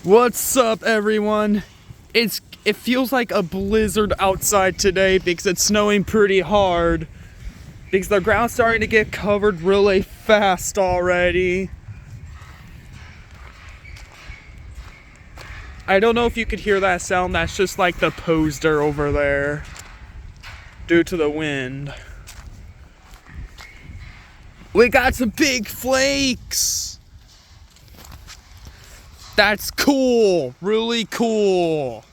What's up, everyone? It feels like a blizzard outside today because it's snowing pretty hard. Because the ground's starting to get covered really fast already. I don't know if you could hear that sound. That's just like the poster over there due to the wind. We got some big flakes. That's cool. Really cool.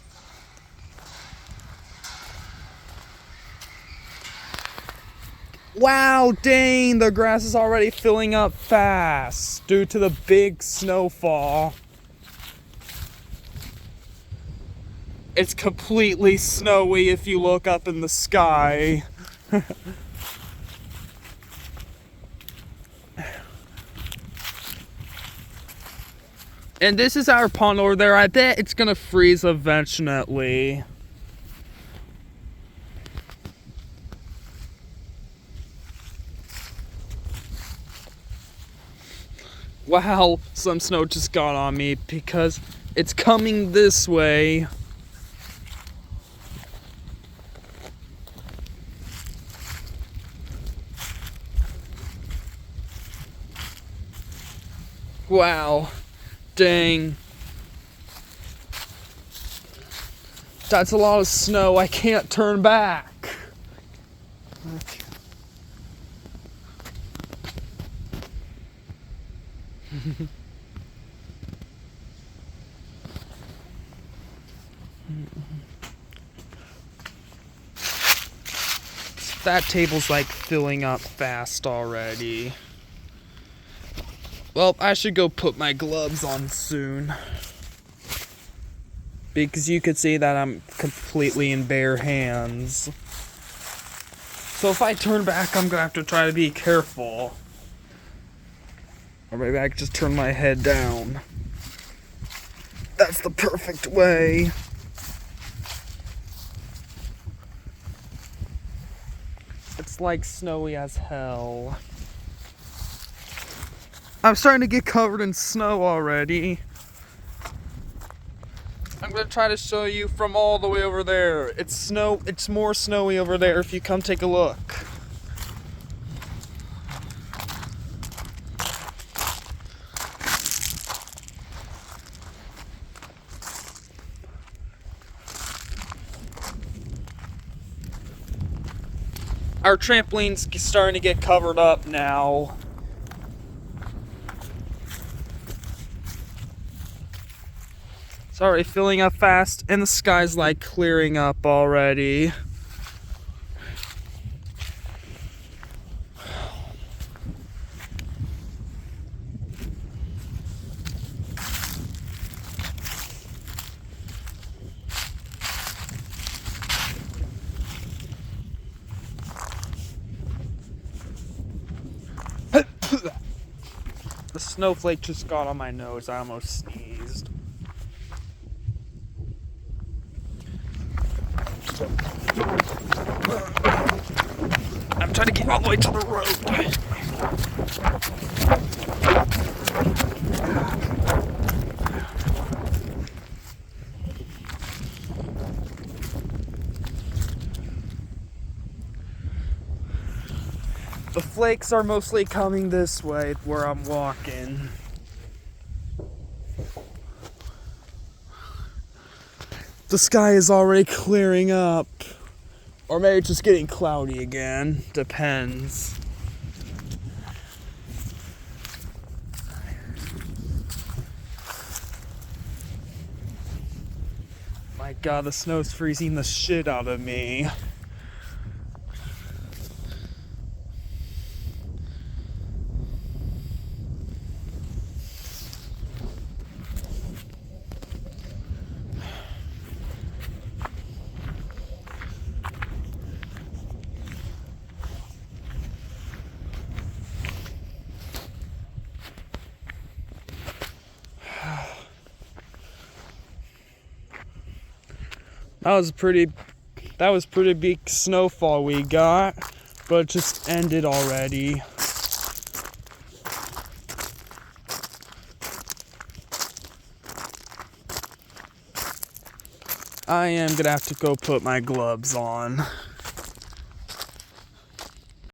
Wow, dang, the grass is already filling up fast due to the big snowfall. It's completely snowy if you look up in the sky. And this is our pond over there. I bet it's gonna freeze eventually. Wow, some snow just got on me because it's coming this way. Wow, dang. That's a lot of snow. I can't turn back. Okay. That table's like filling up fast already. Well, I should go put my gloves on soon. Because you could see that I'm completely in bare hands. So if I turn back, I'm gonna have to try to be careful. Or maybe I could just turn my head down. That's the perfect way. It's like snowy as hell. I'm starting to get covered in snow already. I'm gonna try to show you from all the way over there. It's more snowy over there if you come take a look. Our trampoline's starting to get covered up now. It's already filling up fast, and the sky's like clearing up already. The snowflake just got on my nose. I almost sneezed. I'm trying to get all the way to the road. The flakes are mostly coming this way where I'm walking. The sky is already clearing up. Or maybe it's just getting cloudy again. Depends. My God, the snow's freezing the shit out of me. That was pretty big snowfall we got, but it just ended already. I am gonna have to go put my gloves on.